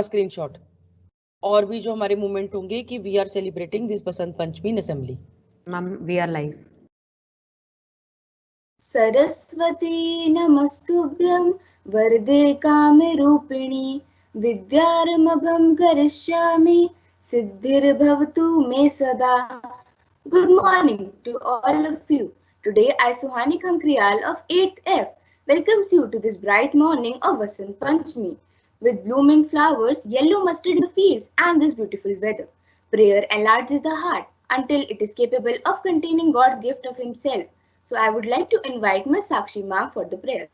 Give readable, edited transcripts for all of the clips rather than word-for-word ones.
Screenshot. और भी जो हमारे मूवमेंट होंगे कि we are celebrating this Basant Panchami in assembly. Ma'am we are live. Saraswati नमस्तुभ्यं वरदे कामरूपिणी विद्यारम्भं करिष्यामि सिद्धिर्भवतु मे सदा। Good morning to all of you. Today I Suhani Kankriyal of 8th F welcomes you to this bright morning of Vasant Panchami with blooming flowers, yellow mustard in the fields and this beautiful weather. Prayer enlarges the heart until it is capable of containing God's gift of himself. So I would like to invite Ms. Sakshi ma'am for the prayer.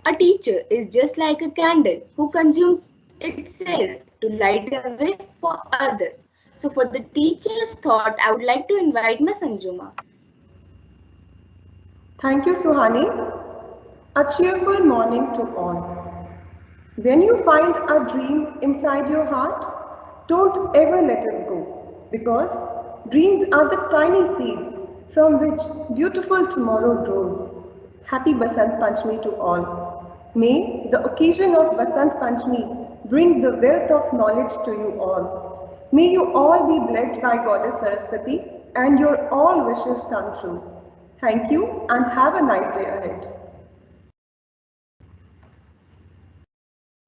A teacher is just like a candle who consumes itself to light the way for others. So for the teacher's thought, I would like to invite Ms. Anjuma. Thank you, Suhani. A cheerful morning to all. When you find a dream inside your heart, don't ever let it go, because dreams are the tiny seeds from which beautiful tomorrow grows. Happy Basant Panchami to all. May the occasion of Basant Panchami bring the wealth of knowledge to you all. May you all be blessed by Goddess Saraswati and your all wishes come true. Thank you and have a nice day ahead.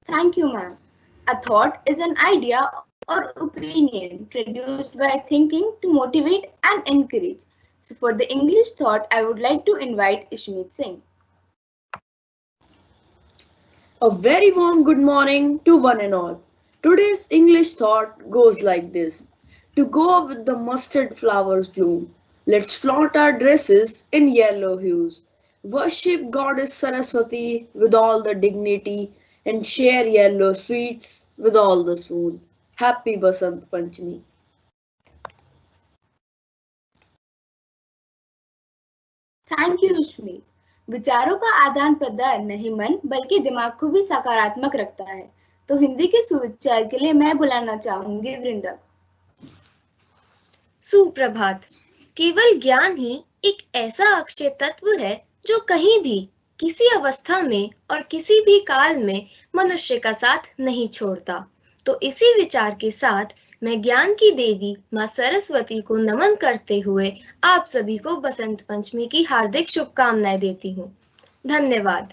Thank you, ma'am. A thought is an idea or opinion produced by thinking to motivate and encourage. So for the English thought, I would like to invite Ishmeet Singh. A very warm good morning to one and all. Today's English thought goes like this. To go with the mustard flowers bloom, let's flaunt our dresses in yellow hues. Worship Goddess Saraswati with all the dignity and share yellow sweets with all the swoon. Happy Basant Panchami. Thank you Ushmi. विचारों का आदान प्रदान नहीं मन बल्कि दिमाग को भी सकारात्मक रखता है। तो हिंदी के सुविचार के लिए मैं बुलाना चाहूंगी वृंदा। सुप्रभात। केवल ज्ञान ही एक ऐसा अक्षय तत्व है जो कहीं भी किसी अवस्था में और किसी भी काल में मनुष्य का साथ नहीं छोड़ता। तो इसी विचार के साथ मैं ज्ञान की देवी माँ सरस्वती को नमन करते हुए आप सभी को बसंत पंचमी की हार्दिक शुभकामनाएं देती हूँ। धन्यवाद।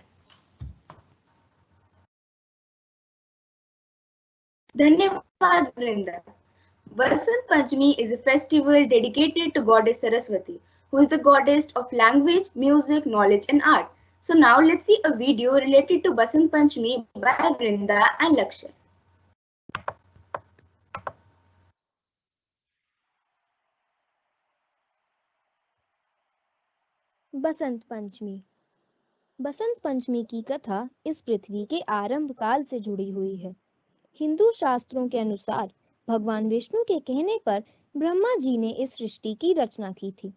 धन्यवाद वृंदा। Basant Panchami is a festival dedicated to Goddess Saraswati, who is the goddess of language, music, knowledge and art. So now let's see a video related to Basant Panchami by Vrinda and Lakshya. Basant Panchami. Basant Panchami की कथा इस पृथ्वी के आरंभ काल से जुड़ी हुई है। हिंदू शास्त्रों के अनुसार भगवान विष्णु के कहने पर ब्रह्मा जी ने इस सृष्टि की रचना की थी।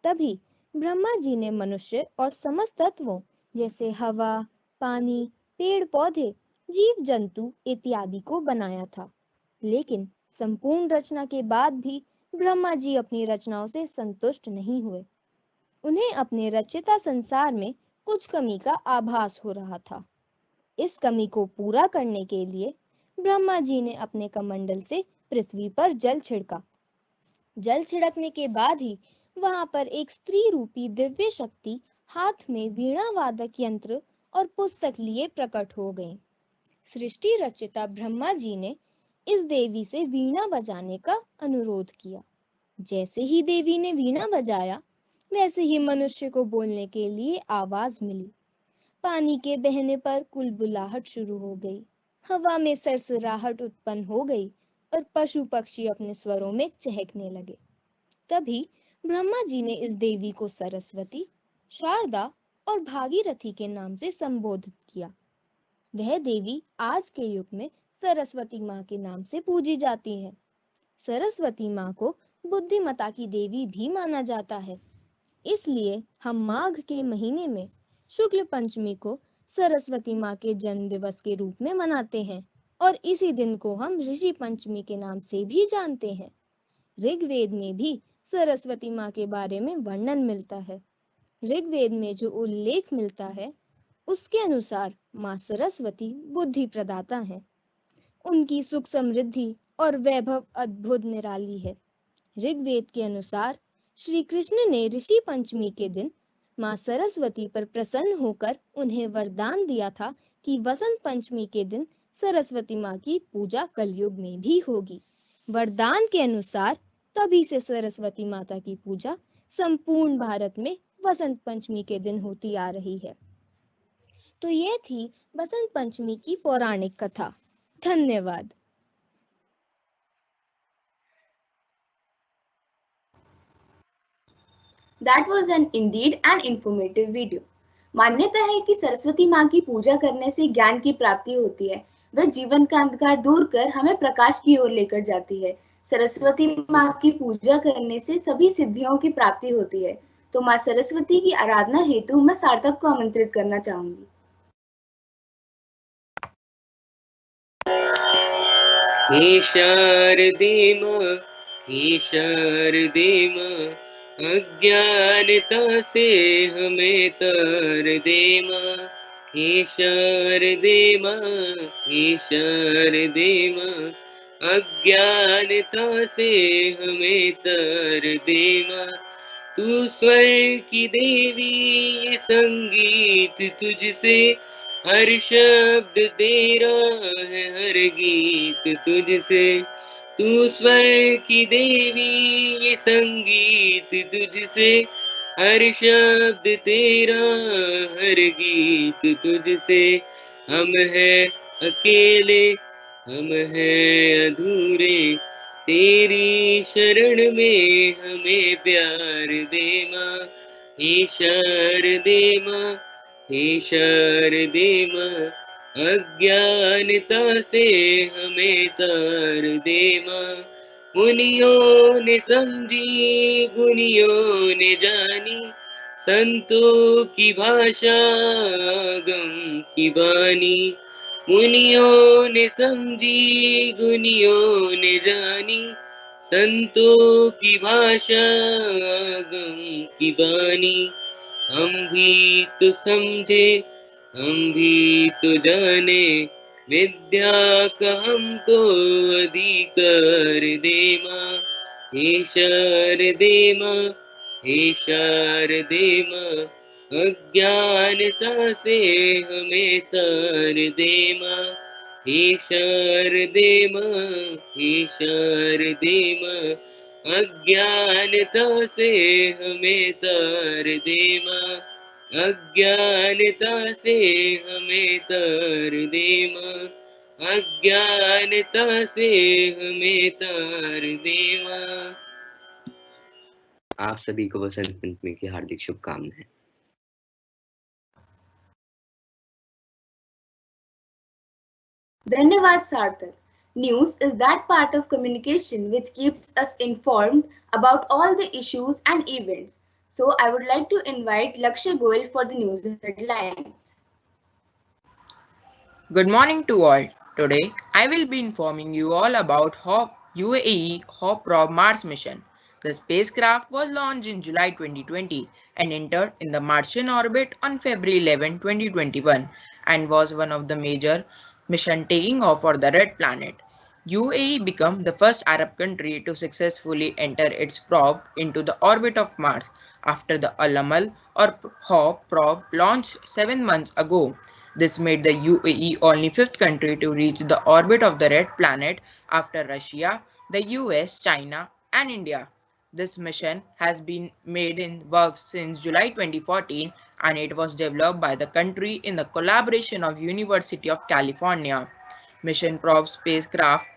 तभी ब्रह्मा जी ने मनुष्य और समस्त तत्वों जैसे हवा, पानी, पेड़ पौधे, जीव जंतु इत्यादि को बनाया था। लेकिन संपूर्ण रचना के बाद भी ब्रह्मा जी अपनी रचनाओं से संतुष्ट नहीं हुए। उन्हें अपने रचिता संसार में कुछ कमी का आभास हो रहा था। इस कमी को पूरा करने के लिए ब्रह्मा जी ने अपने कमंडल से पृथ्वी पर जल छिड़का। जल छिड़कने के बाद ही वहां पर एक स्त्री रूपी दिव्य शक्ति हाथ में वीणा वादक यंत्र और पुस्तक लिए प्रकट हो गई। सृष्टि रचिता ब्रह्मा जी ने इस देवी से वीणा बजाने का अनुरोध किया। जैसे ही देवी ने वीणा बजाया, वैसे ही मनुष्य को बोलने के लिए आवाज मिली। पानी के बहने पर कुलबुलाहट शुरू हो गई, हवा में सरसराहट उत्पन्न हो गई और पशु पक्षी अपने स्वरों में चहकने लगे। तभी ब्रह्मा जी ने इस देवी को सरस्वती, शारदा और भागीरथी के नाम से संबोधित किया। वह देवी आज के युग में सरस्वती माँ के नाम से पूजी जाती है। सरस्वती माँ को बुद्धिमता की देवी भी माना जाता है। इसलिए हम माघ के महीने में शुक्ल पंचमी को सरस्वती माँ के जन्म दिवस के रूप में मनाते हैं और इसी दिन को हम ऋषि पंचमी के नाम से भी जानते हैं। ऋग्वेद में भी सरस्वती माँ के बारे में वर्णन मिलता है। ऋग्वेद में जो उल्लेख मिलता है उसके अनुसार माँ सरस्वती बुद्धि प्रदाता है। उनकी सुख समृद्धि और वैभव अद्भुत निराली है। ऋग्वेद के अनुसार श्री कृष्ण ने ऋषि पंचमी के दिन माँ सरस्वती पर प्रसन्न होकर उन्हें वरदान दिया था कि वसंत पंचमी के दिन सरस्वती माँ की पूजा कलयुग में भी होगी। वरदान के अनुसार तभी से सरस्वती माता की पूजा संपूर्ण भारत में वसंत पंचमी के दिन होती आ रही है। तो ये थी बसंत पंचमी की पौराणिक कथा। धन्यवाद। That was indeed an informative video. मान्यता है कि सरस्वती माँ की पूजा करने से ज्ञान की प्राप्ति होती है। वह जीवन का अंधकार दूर कर हमें प्रकाश की ओर लेकर जाती है। सरस्वती माँ की पूजा करने से सभी सिद्धियों की प्राप्ति होती है। तो माँ सरस्वती की आराधना हेतु मैं सार्थक को आमंत्रित करना चाहूंगी। हे शारदे माँ, अज्ञानता से हमें तार दे माँ। हे शारदे माँ, अज्ञानता से हमें तार दे माँ। तू स्वर की देवी, ये संगीत तुझसे, हर शब्द तेरा है, हर गीत तुझसे। तू स्वर की देवी, ये संगीत तुझसे, हर शब्द तेरा, हर गीत तुझसे। हम हैं अकेले, हम हैं अधूरे, तेरी शरण में हमें प्यार दे माँ। हे शारदे माँ, अज्ञानता से हमें तार दे माँ। मुनियों ने समझी, गुनियों ने जानी, संतों की भाषा, गम की बानी। मुनियों ने समझी, गुनियों ने जानी, संतों की भाषा, गम की बानी। हम भी तो समझे, हम भी तो जाने, विद्या का हमको अधिकार दे माँ। हे शारदे माँ, अज्ञानता से हमें तार दे माँ। हे शारदे माँ, अज्ञानता से हमें तार दे माँ। अज्ञानता से हमें तार दे माँ। अज्ञानता से हमें तार दे माँ। आप सभी को बसंत पंचमी की हार्दिक शुभकामनाएं। धन्यवाद सार्थक. News is that part of communication which keeps us informed about all the issues and events. So I would like to invite Lakshya Goyal for the news headlines. Good morning to all. Today I will be informing you all about UAE HOP-PROB Mars mission. The spacecraft was launched in July 2020 and entered in the Martian orbit on February 11, 2021 and was one of the major missions taking off for the Red Planet. UAE became the first Arab country to successfully enter its probe into the orbit of Mars after the Al-Amal or HOP probe launched 7 months ago. This made the UAE only fifth country to reach the orbit of the Red Planet after Russia, the US, China, and India. This mission has been made in works since July 2014 and it was developed by the country in the collaboration of University of California. Mission Probe spacecraft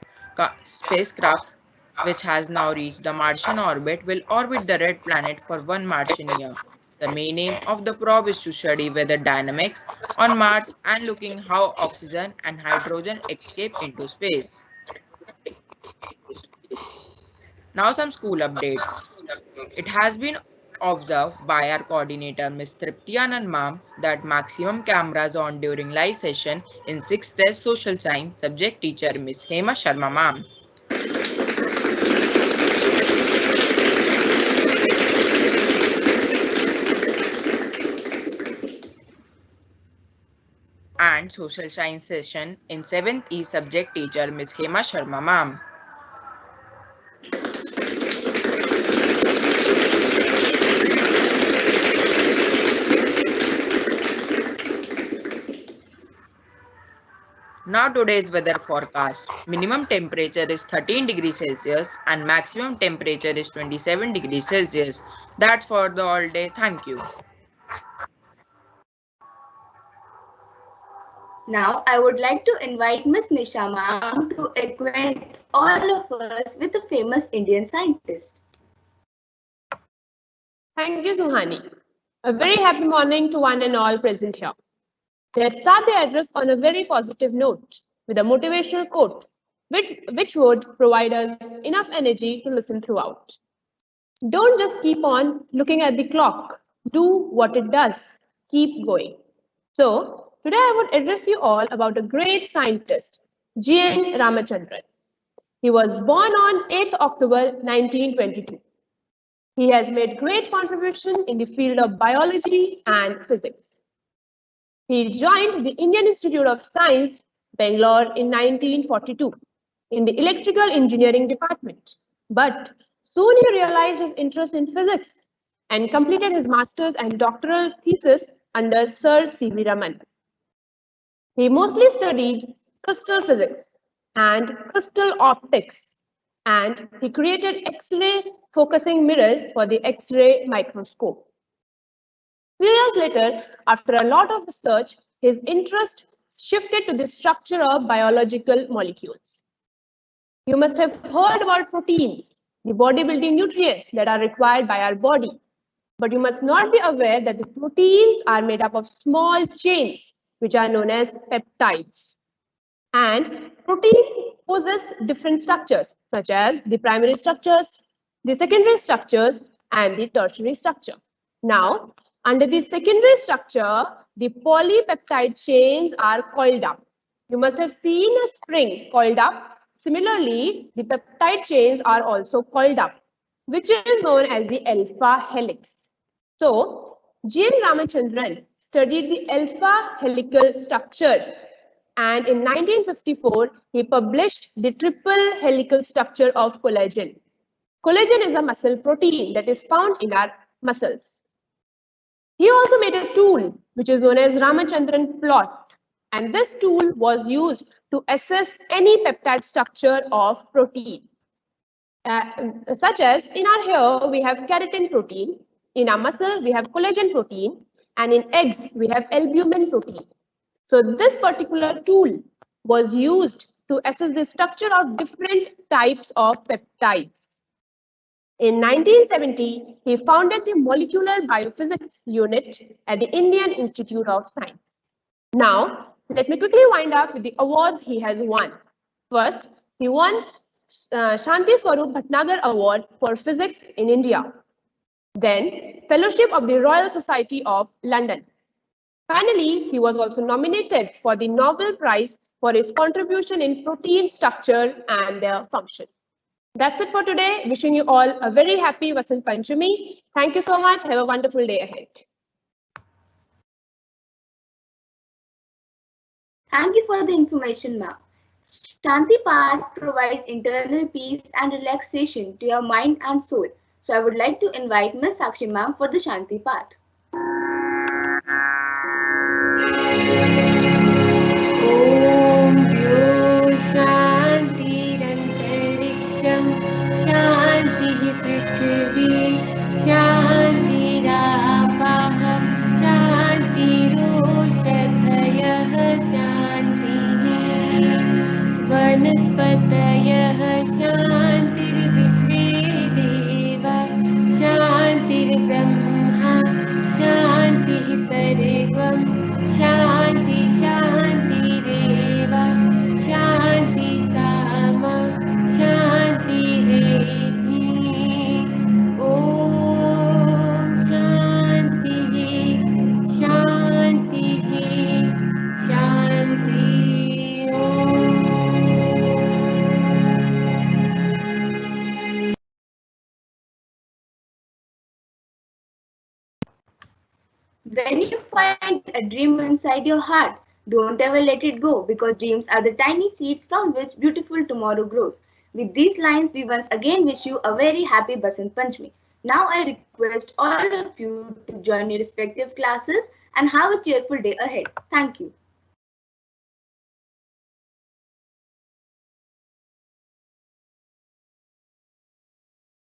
which has now reached the Martian orbit will orbit the Red Planet for 1 Martian year. The main aim of the probe is to study weather dynamics on Mars and looking how oxygen and hydrogen escape into space. Now some school updates. It has been observed by our coordinator Ms. Tripti Anand ma'am that maximum cameras on during live session in 6th test social science subject teacher Ms. Hema Sharma ma'am. And social science session in 7th E subject teacher Ms. Hema Sharma ma'am. Now today's weather forecast. Minimum temperature is 13 degrees Celsius and maximum temperature is 27 degrees Celsius. That's for the all day. Thank you. Now I would like to invite Ms. Nisha ma'am to acquaint all of us with a famous Indian scientist. Thank you, Suhani. A very happy morning to one and all present here. Let's start the address on a very positive note with a motivational quote, which would provide us enough energy to listen throughout. Don't just keep on looking at the clock. Do what it does. Keep going. So, today I would address you all about a great scientist, G.N. Ramachandran. He was born on 8th October 1922. He has made great contribution in the field of biology and physics. He joined the Indian Institute of Science, Bangalore in 1942 in the electrical engineering department. But soon he realized his interest in physics and completed his master's and doctoral thesis under Sir C.V. Raman. He mostly studied crystal physics and crystal optics, and he created X-ray focusing mirror for the X-ray microscope. Few years later, after a lot of research, his interest shifted to the structure of biological molecules. You must have heard about proteins, the body-building nutrients that are required by our body. But you must not be aware that the proteins are made up of small chains, which are known as peptides. And protein possess different structures, such as the primary structures, the secondary structures, and the tertiary structure. Now, under the secondary structure, the polypeptide chains are coiled up. You must have seen a spring coiled up. Similarly, the peptide chains are also coiled up, which is known as the alpha helix. So, G.N. Ramachandran studied the alpha helical structure, and in 1954, he published the triple helical structure of collagen. Collagen is a muscle protein that is found in our muscles. He also made a tool which is known as Ramachandran plot, and this tool was used to assess any peptide structure of protein. Such as in our hair, we have keratin protein, in our muscle, we have collagen protein, and in eggs, we have albumin protein. So this particular tool was used to assess the structure of different types of peptides. In 1970, he founded the Molecular Biophysics Unit at the Indian Institute of Science. Now, let me quickly wind up with the awards he has won. First, he won Shanti Swarup Bhatnagar Award for Physics in India. Then, Fellowship of the Royal Society of London. Finally, he was also nominated for the Nobel Prize for his contribution in protein structure and their function. That's it for today. Wishing you all a very happy Vasant Panchami. Thank you so much. Have a wonderful day ahead. Thank you for the information, ma'am. Shanti Path provides internal peace and relaxation to your mind and soul. So I would like to invite Ms. Sakshi ma'am for the Shanti Path. Om Dyo Shantirantariksham Shanti Prithvi Shantirapah Shantiroshadhayah Shantiः Vanaspatayah Shantirvishve Deva Shantirbrahma Shantiः Sarvam Shanti Shanti Reva Shanti Sama Shanti Redhi Om Shanti Shanti Shanti Om. When you find a dream inside your heart, don't ever let it go, because dreams are the tiny seeds from which beautiful tomorrow grows. With these lines, we once again wish you a very happy Basant Panchami. Now I request all of you to join your respective classes and have a cheerful day ahead. Thank you.